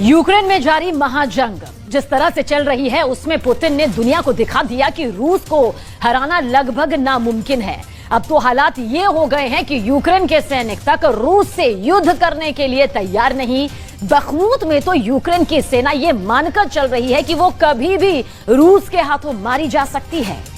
Ukraine में जारी महाजंग जिस तरह से चल रही है उसमें पुतिन ने दुनिया को दिखा दिया कि रूस को हराना लगभग नामुमकिन है। अब तो हालात ये हो गए हैं कि यूक्रेन के सैनिक तक रूस से युद्ध करने के लिए तैयार नहीं। बखमूत में तो यूक्रेन की सेना ये मानकर चल रही है कि वो कभी भी रूस के हाथों मारी जा सकती है।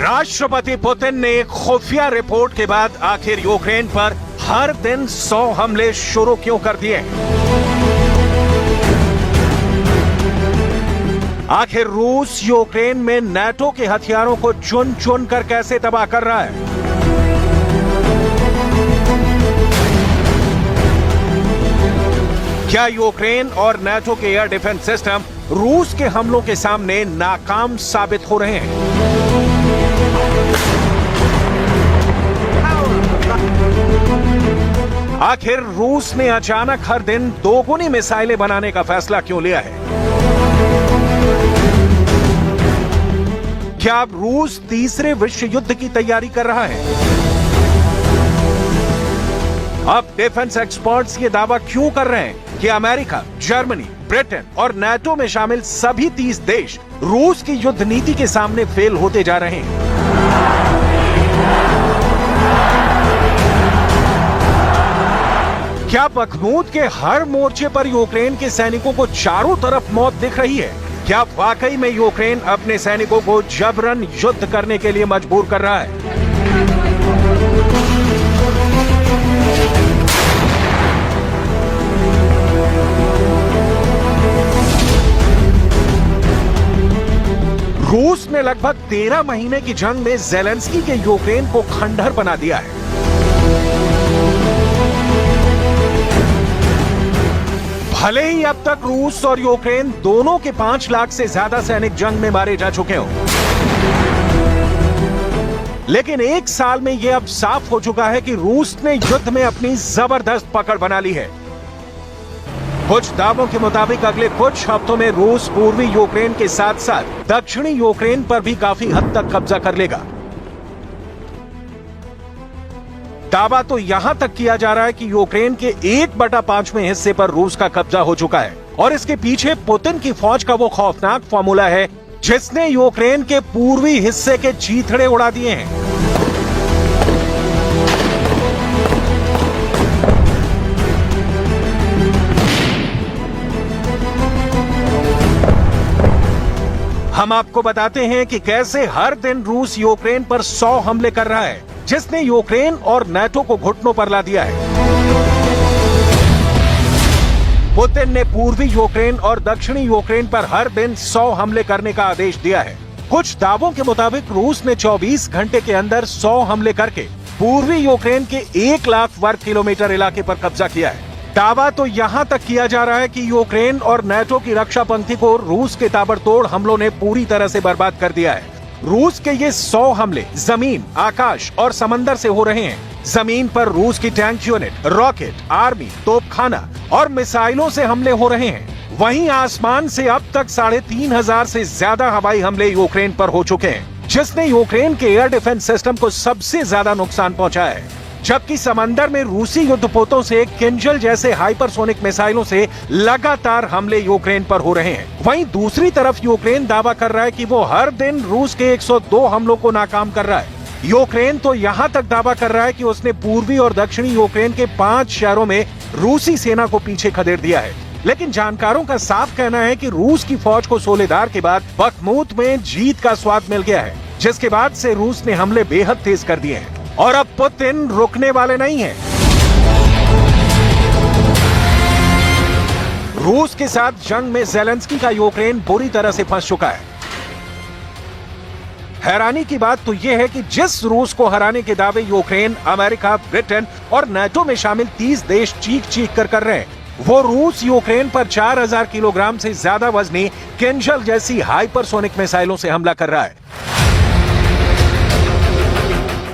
राष्ट्रपति पुतिन ने एक खुफिया रिपोर्ट के बाद आखिर यूक्रेन पर हर दिन 100 हमले शुरू क्यों कर दिए? आखिर रूस यूक्रेन में नाटो के हथियारों को चुन चुन कर कैसे तबाह कर रहा है? क्या यूक्रेन और नाटो के एयर डिफेंस सिस्टम रूस के हमलों के सामने नाकाम साबित हो रहे हैं? आखिर रूस ने अचानक हर दिन 2 गुनी मिसाइलें बनाने का फैसला क्यों लिया है? क्या अब रूस तीसरे विश्व युद्ध की तैयारी कर रहा है? अब डिफेंस एक्सपर्ट्स ये दावा क्यों कर रहे हैं कि अमेरिका, जर्मनी, ब्रिटेन और नाटो में शामिल सभी 30 देश रूस की युद्ध नीति के सामने फेल होते जा रहे हैं? क्या बखमूत के हर मोर्चे पर यूक्रेन के सैनिकों को चारों तरफ मौत दिख रही है? क्या वाकई में यूक्रेन अपने सैनिकों को जबरन युद्ध करने के लिए मजबूर कर रहा है? रूस ने लगभग 13 महीने की जंग में ज़ेलेंस्की के यूक्रेन को खंडहर बना दिया है। भले ही अब तक रूस और यूक्रेन दोनों के 5 लाख से ज्यादा सैनिक जंग में मारे जा चुके हों, लेकिन 1 साल में यह अब साफ हो चुका है कि रूस ने युद्ध में अपनी जबरदस्त पकड़ बना ली है। कुछ दावों के मुताबिक अगले कुछ हफ्तों में रूस पूर्वी यूक्रेन के साथ साथ दक्षिणी यूक्रेन पर भी काफी हद तक कब्जा कर लेगा। दावा तो यहां तक किया जा रहा है कि यूक्रेन के 1/5वें हिस्से पर रूस का कब्जा हो चुका है और इसके पीछे पुतिन की फौज का वो खौफनाक फॉर्मूला है जिसने यूक्रेन के पूर्वी हिस्से के चीथड़े उड़ा दिए हैं। हम आपको बताते हैं कि कैसे हर दिन रूस यूक्रेन पर 100 हमले कर रहा है, जिसने यूक्रेन और नाटो को घुटनों पर ला दिया है। पुतिन ने पूर्वी यूक्रेन और दक्षिणी यूक्रेन पर हर दिन 100 हमले करने का आदेश दिया है। कुछ दावों के मुताबिक रूस ने 24 घंटे के अंदर 100 हमले करके पूर्वी यूक्रेन के 1 लाख वर्ग किलोमीटर इलाके पर कब्जा किया है। दावा तो यहां तक किया जा रहा है कि यूक्रेन और नाटो की रक्षा पंक्ति को रूस के ताबड़तोड़ हमलों ने पूरी तरह से बर्बाद कर दिया है। रूस के ये 100 हमले जमीन, आकाश और समंदर से हो रहे हैं। जमीन पर रूस की टैंक यूनिट, रॉकेट, आर्मी, तोपखाना और मिसाइलों से हमले हो रहे हैं। वहीं आसमान से अब तक 3500 से ज्यादा हवाई हमले यूक्रेन पर हो चुके हैं, जिसने यूक्रेन के एयर डिफेंस सिस्टम को सबसे ज्यादा नुकसान पहुंचाया है। जबकि समंदर में रूसी युद्धपोतों से किंजल जैसे हाइपरसोनिक मिसाइलों से लगातार हमले यूक्रेन पर हो रहे हैं। वहीं दूसरी तरफ यूक्रेन दावा कर रहा है कि वो हर दिन रूस के 102 हमलों को नाकाम कर रहा है। यूक्रेन तो यहां तक दावा कर रहा है कि उसने पूर्वी और दक्षिणी यूक्रेन के 5 शहरों में रूसी सेना को पीछे खदेड़ दिया है। लेकिन जानकारों का साफ कहना है कि रूस की फौज को सोलेदार के बाद बखमूत में जीत का स्वाद मिल गया है, जिसके बाद से रूस ने हमले बेहद तेज कर दिए हैं और अब पुतिन रुकने वाले नहीं हैं। रूस के साथ जंग में ज़ेलेंस्की का यूक्रेन बुरी तरह से फंस चुका है। हैरानी की बात तो यह है कि जिस रूस को हराने के दावे यूक्रेन, अमेरिका, ब्रिटेन और नाटो में शामिल 30 देश चीख चीख कर रहे हैं, वो रूस यूक्रेन पर 4000 किलोग्राम से ज्यादा वजनी किंजल जैसी हाइपरसोनिक मिसाइलों से हमला कर रहा है।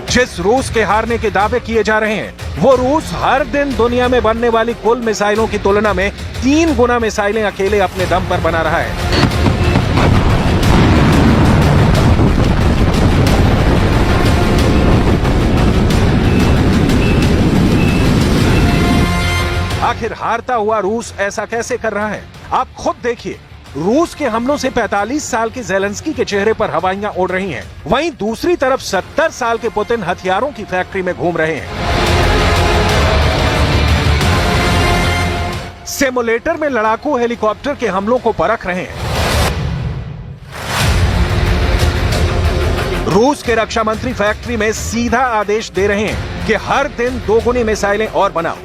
जिस रूस के हारने के दावे किए जा रहे हैं, वो रूस हर दिन दुनिया में बनने वाली कुल मिसाइलों की तुलना में 3 गुना मिसाइलें अकेले अपने दम पर बना रहा है। आखिर हारता हुआ रूस ऐसा कैसे कर रहा है? आप खुद देखिए। रूस के हमलों से 45 साल के ज़ेलेंस्की के चेहरे पर हवाइयां उड़ रही हैं। वहीं दूसरी तरफ 70 साल के पुतिन हथियारों की फैक्ट्री में घूम रहे हैं। सिमुलेटर में लड़ाकू हेलीकॉप्टर के हमलों को परख रहे हैं। रूस के रक्षा मंत्री फैक्ट्री में सीधा आदेश दे रहे हैं कि हर दिन 2 गुनी मिसाइलें और बनाओ।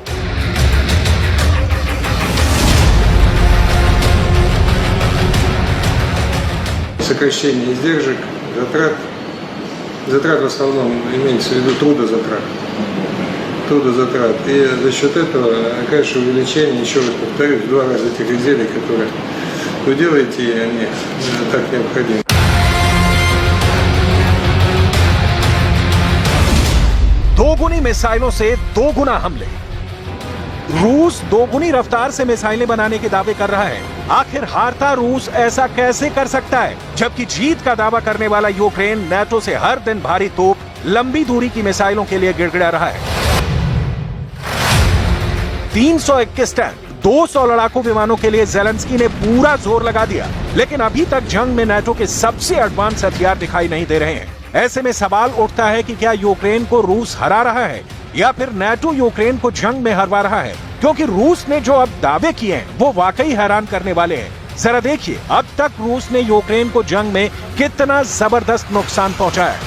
Сокращение издержек, затрат в основном имеется в виду трудозатрат. И за счет этого, конечно, увеличение, еще раз повторюсь, в 2 раза этих изделий, которые вы делаете, и они так необходимы. दोगुनी मिसाइलों से 2 गुना हमले। रूस 2 गुनी रफ्तार से मिसाइलें बनाने के दावे कर रहा है। आखिर हारता रूस ऐसा कैसे कर सकता है, जबकि जीत का दावा करने वाला यूक्रेन नाटो से हर दिन भारी तोप, लंबी दूरी की मिसाइलों के लिए गिड़गिड़ा रहा है। 321 टैंक, 200 लड़ाकू विमानों के लिए ज़ेलेंस्की ने पूरा जोर लगा दिया, लेकिन अभी तक जंग में नाटो के सबसे एडवांस हथियार दिखाई नहीं दे रहे हैं। ऐसे में सवाल उठता है कि क्या यूक्रेन को रूस हरा रहा है या फिर नाटो यूक्रेन को जंग में हरवा रहा है, क्योंकि रूस ने जो अब दावे किए हैं वो वाकई हैरान करने वाले हैं। जरा देखिए अब तक रूस ने यूक्रेन को जंग में कितना जबरदस्त नुकसान पहुंचाया है।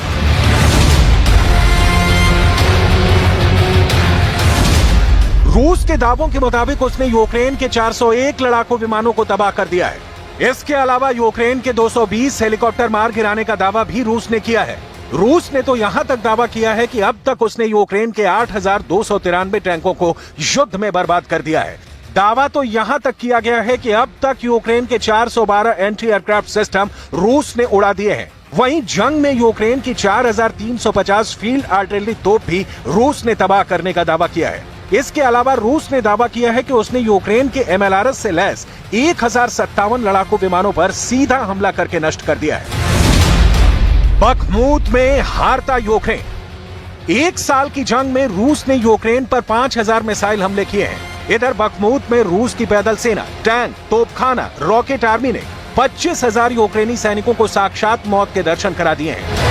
रूस के दावों के मुताबिक उसने यूक्रेन के 401 लड़ाकू विमानों को तबाह कर दिया है। इसके अलावा यूक्रेन के 220 हेलीकॉप्टर मार गिराने का दावा भी रूस ने किया है। रूस ने तो यहां तक दावा किया है कि अब तक उसने यूक्रेन के 8,293 टैंकों को युद्ध में बर्बाद कर दिया है। दावा तो यहां तक किया गया है कि अब तक यूक्रेन के 412 एंटी एयरक्राफ्ट सिस्टम रूस ने उड़ा दिए हैं। वहीं जंग में यूक्रेन की 4,350 फील्ड आर्टिलरी तोप भी रूस ने तबाह करने का दावा किया है। इसके अलावा रूस ने दावा किया है कि उसने यूक्रेन के MLRS से लैस 1057 लड़ाकू विमानों पर सीधा हमला करके नष्ट कर दिया है। बखमूत में हारता यूक्रेन। 1 साल की जंग में रूस ने यूक्रेन पर 5000 मिसाइल हमले किए हैं। इधर बखमूत में रूस की पैदल सेना, टैंक, तोपखाना, रॉकेट आर्मी ने 25,000 यूक्रेनी सैनिकों को साक्षात मौत के दर्शन करा दिए हैं।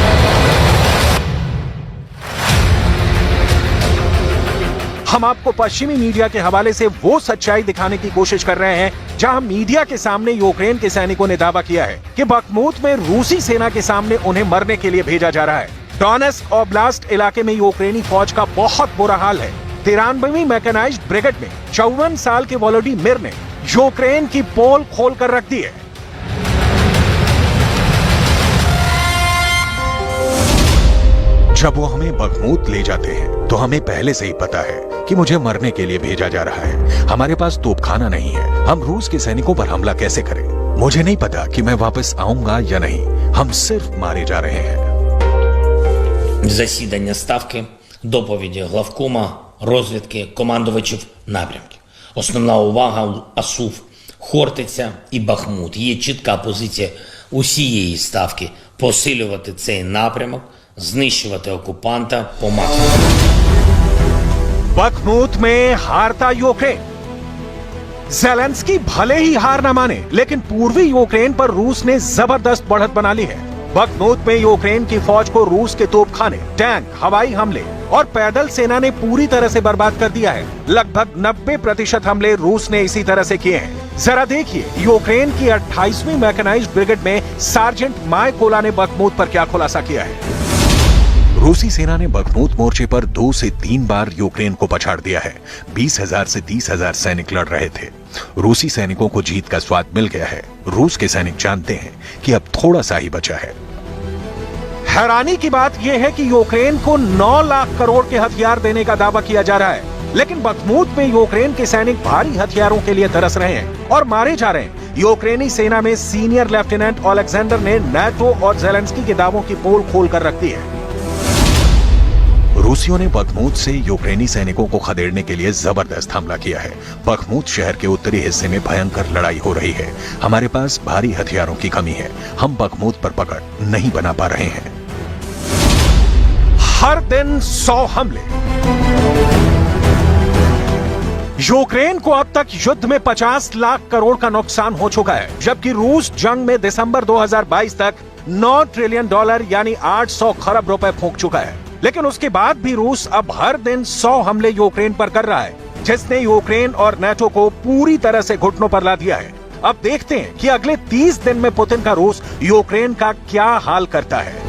हम आपको पश्चिमी मीडिया के हवाले से वो सच्चाई दिखाने की कोशिश कर रहे हैं जहां मीडिया के सामने यूक्रेन के सैनिकों ने दावा किया है कि बखमूत में रूसी सेना के सामने उन्हें मरने के लिए भेजा जा रहा है। डोनेस्क ओब्लास्ट इलाके में यूक्रेनी फौज का बहुत बुरा हाल है। 93वीं मैकेनाइज्ड ब्रिगेड में 54 साल के वोलोडिमिर ने यूक्रेन की पोल खोल कर रख दी है। जब वो हमें बखमूत ले जाते हैं तो हमें पहले से ही पता है कि मुझे मरने के लिए भेजा जा रहा है। हमारे पास तोपखाना नहीं है। हम रूस के सैनिकों पर हमला कैसे करें? मुझे नहीं पता कि मैं वापस आऊंगा या नहीं। हम सिर्फ मारे जा रहे हैं। Засідання ставки, доповіді главкома, розвідки, командувачів напрямків. Основна увага Асув, Хортиця і Бахмут. Є чітка позиція усієї ставки – посилювати цей напрямок, знищувати окупанта по максимуму. बखमूत में हारता यूक्रेन। ज़ेलेंस्की भले ही हार न माने, लेकिन पूर्वी यूक्रेन पर रूस ने जबरदस्त बढ़त बना ली है। बखमूत में यूक्रेन की फौज को रूस के तोपखाने, टैंक, हवाई हमले और पैदल सेना ने पूरी तरह से बर्बाद कर दिया है। लगभग 90% हमले रूस ने इसी तरह से किए हैं। जरा देखिए यूक्रेन की 28वीं मैकेनाइज्ड ब्रिगेड में सार्जेंट मायकोला ने बखमूत पर क्या खुलासा किया है। रूसी सेना ने बखमूत मोर्चे पर 2 से 3 बार यूक्रेन को पछाड़ दिया है। 20,000 से 30,000 सैनिक लड़ रहे थे। रूसी सैनिकों को जीत का स्वाद मिल गया है। रूस के सैनिक जानते हैं कि अब थोड़ा सा ही बचा है। हैरानी की बात यह है कि यूक्रेन को 9 लाख करोड़ के हथियार देने का दावा किया जा रहा है। लेकिन बखमूत में यूक्रेन के सैनिक भारी हथियारों के लिए तरस रहे हैं और मारे जा रहे हैं। यूक्रेनी सेना में सीनियर लेफ्टिनेंट ओलेक्जेंडर ने नाटो और ज़ेलेंस्की के दावों की पोल खोल कर रख दी है। रूसियों ने बखमूत से यूक्रेनी सैनिकों को खदेड़ने के लिए जबरदस्त हमला किया है। बखमूत शहर के उत्तरी हिस्से में भयंकर लड़ाई हो रही है। हमारे पास भारी हथियारों की कमी है। हम बखमूत पर पकड़ नहीं बना पा रहे हैं। हर दिन 100 हमले। यूक्रेन को अब तक युद्ध में 50 लाख करोड़ का नुकसान हो चुका है, जबकि रूस जंग में दिसंबर 2022 तक $9 ट्रिलियन यानी 800 खरब रुपए फूंक चुका है। लेकिन उसके बाद भी रूस अब हर दिन 100 हमले यूक्रेन पर कर रहा है, जिसने यूक्रेन और नाटो को पूरी तरह से घुटनों पर ला दिया है। अब देखते हैं कि अगले 30 दिन में पुतिन का रूस यूक्रेन का क्या हाल करता है।